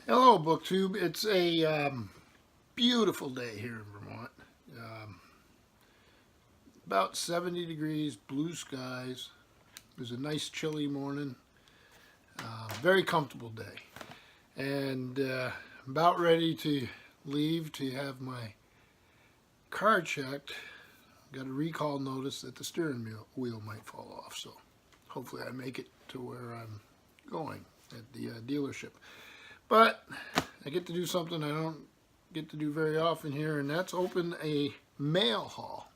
Hello, BookTube. It's a beautiful day here in Vermont. Um, about 70 degrees, blue skies. It was a nice chilly morning. Very comfortable day. And about ready to leave to have my car checked. Got a recall notice that the steering wheel might fall off. So hopefully I make it to where I'm going at the dealership. But I get to do something I don't get to do very often here, and that's open a mail haul.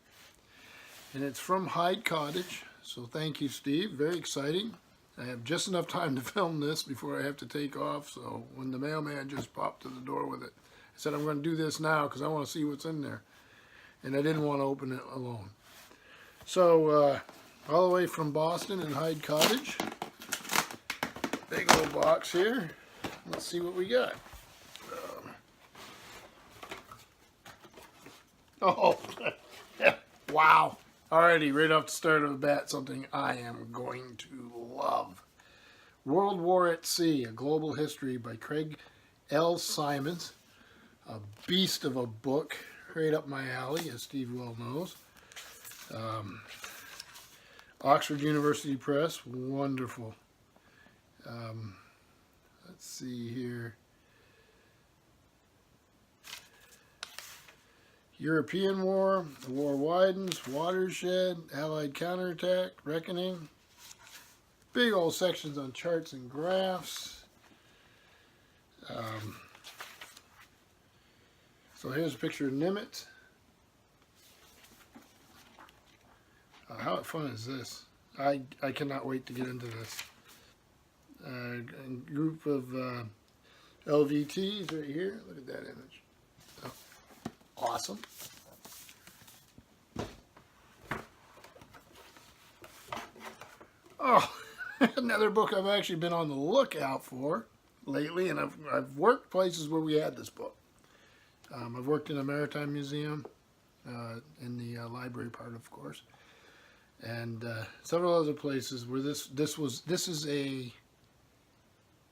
And it's from Hyde Cottage, so thank you, Steve. Very exciting. I have just enough time to film this before I have to take off, so when the mailman just popped to the door with it, I said I'm going to do this now because I want to see what's in there. And I didn't want to open it alone. So, all the way from Boston in Hyde Cottage. Big old box here. Let's see what we got. Oh, wow. Alrighty, right off the start of the bat, something I am going to love. World War at Sea, A Global History by Craig L. Simons. A beast of a book, right up my alley, as Steve well knows. Oxford University Press, wonderful. Let's see here. European War, The War Widens, Watershed, Allied Counterattack, Reckoning. Big old sections on charts and graphs. So here's a picture of Nimitz. How fun is this? I cannot wait to get into this. A group of LVTs right here. Look at that image. Oh, awesome. Oh, another book I've actually been on the lookout for lately, and I've worked places where we had this book. I've worked in a maritime museum, in the library part, of course, and several other places where this is a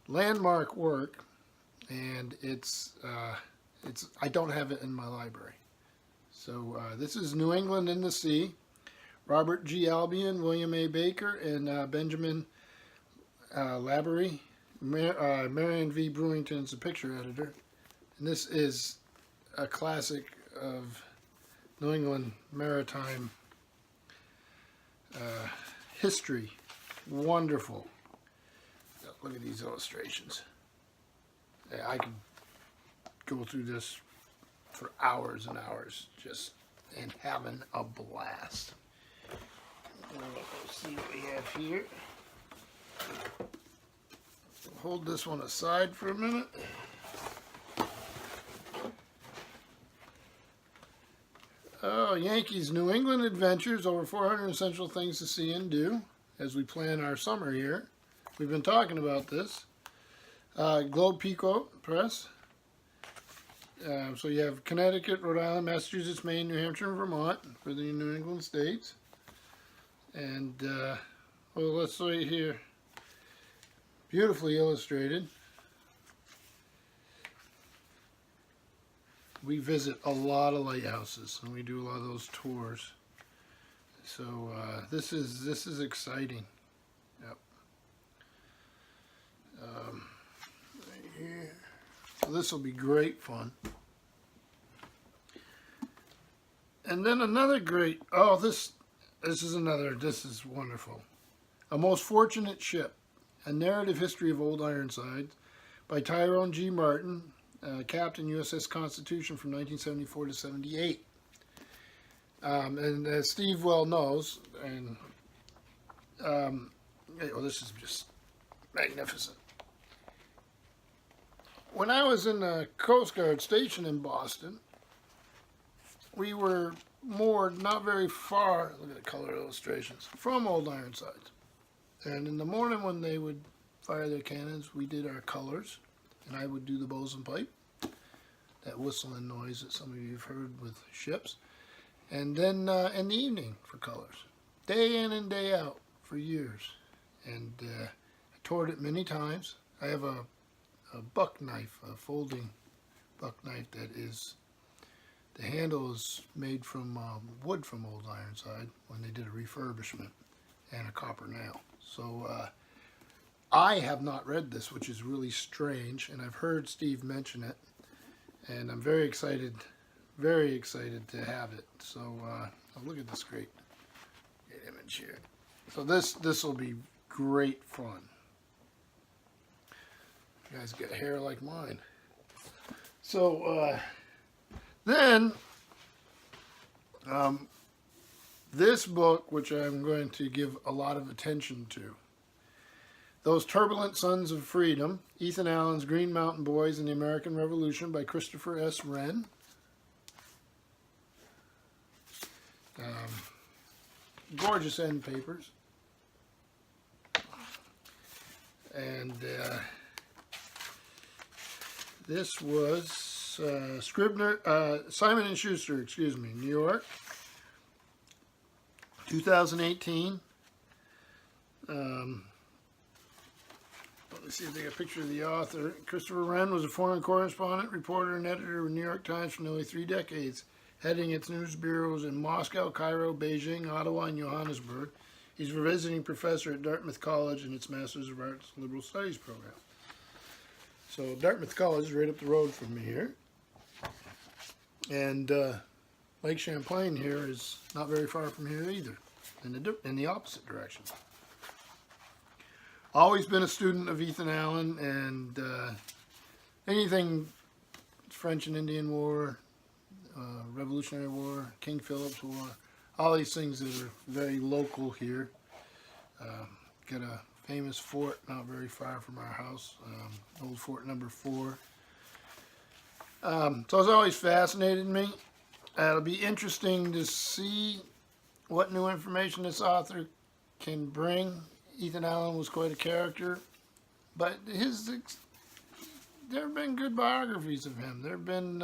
landmark work, and it's I don't have it in my library. So this is New England in the Sea. Robert G. Albion, William A. Baker, and Benjamin Laborie. Marion V. Brewington's the picture editor. And this is a classic of New England maritime history. Wonderful. Look at these illustrations. I could go through this for hours and hours, just and having a blast. Let's see what we have here. Hold this one aside for a minute. Oh, Yankees New England Adventures, over 400 essential things to see and do as we plan our summer here. We've been talking about this. Globe Pico Press. So you have Connecticut, Rhode Island, Massachusetts, Maine, New Hampshire, and Vermont for the New England states. And, well, let's see here. Beautifully illustrated. We visit a lot of lighthouses, and we do a lot of those tours. So this is exciting. Yep. Right here. So this will be great fun. And then another great. Oh, this is wonderful. A Most Fortunate Ship, A Narrative History of Old Ironsides by Tyrone G. Martin, Captain USS Constitution from 1974 to 78. And as Steve well knows, and this is just magnificent. When I was in the Coast Guard station in Boston, we were moored not very far, look at the color illustrations, from Old Ironsides. And in the morning when they would fire their cannons, we did our colors, and I would do the bosun pipe, that whistling noise that some of you have heard with ships. And then in the evening for colors, day in and day out for years. And I toured it many times. I have a a buck knife, a folding buck knife that is, the handle is made from wood from Old Ironside when they did a refurbishment, and a copper nail. So I have not read this, which is really strange, and I've heard Steve mention it, and I'm very excited to have it. So oh, look at this great image here. So this will be great fun. You guys got hair like mine. So then this book, which I'm going to give a lot of attention to, Those Turbulent Sons of Freedom, Ethan Allen's Green Mountain Boys and the American Revolution by Christopher S. Wren. Gorgeous end papers. And this was Scribner, Simon & Schuster, excuse me, New York, 2018. Let me see if they got a picture of the author. Christopher Wren was a foreign correspondent, reporter, and editor of the New York Times for nearly 3 decades, heading its news bureaus in Moscow, Cairo, Beijing, Ottawa, and Johannesburg. He's a visiting professor at Dartmouth College in its Masters of Arts Liberal Studies program. So Dartmouth College is right up the road from me here. And Lake Champlain here is not very far from here either, in the opposite direction. Always been a student of Ethan Allen, and anything French and Indian War, Revolutionary War, King Philip's War, all these things that are very local here. Got a famous fort not very far from our house, old Fort Number 4. So it's always fascinated me. It'll be interesting to see what new information this author can bring. Ethan Allen was quite a character, but there have been good biographies of him. There have been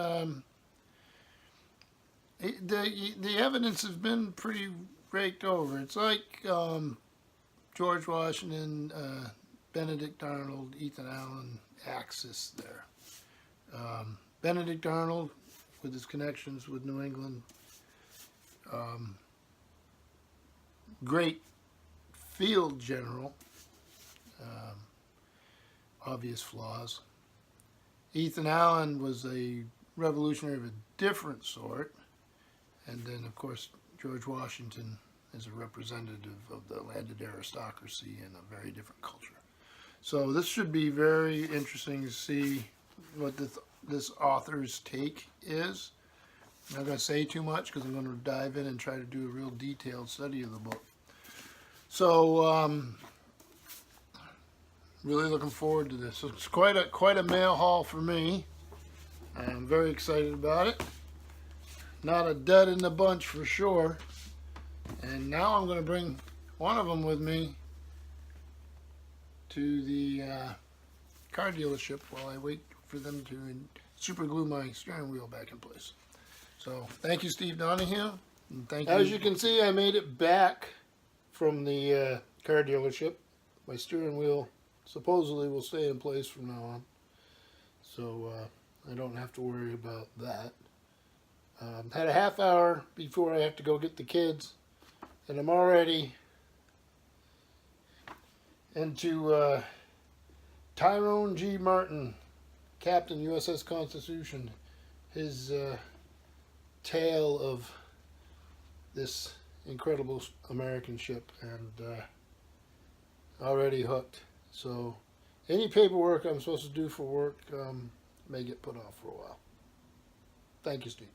the evidence has been pretty raked over. It's like George Washington, Benedict Arnold, Ethan Allen axis there. Benedict Arnold, with his connections with New England, great field general, obvious flaws. Ethan Allen was a revolutionary of a different sort, and then of course George Washington is a representative of the landed aristocracy in a very different culture. So this should be very interesting to see what this author's take is. I'm not going to say too much because I'm going to dive in and try to do a real detailed study of the book. So really looking forward to this. It's quite a mail haul for me. I'm very excited about it. Not a dud in the bunch for sure. And now I'm going to bring one of them with me to the car dealership while I wait for them to super glue my steering wheel back in place. So thank you, Steve Donahue. And thank you. As you can see, I made it back from the car dealership. My steering wheel supposedly will stay in place from now on, so I don't have to worry about that. Had a half hour before I have to go get the kids, and I'm already into Tyrone G. Martin, Captain, USS Constitution, his tale of this incredible American ship, and already hooked. So any paperwork I'm supposed to do for work may get put off for a while. Thank you, Steve.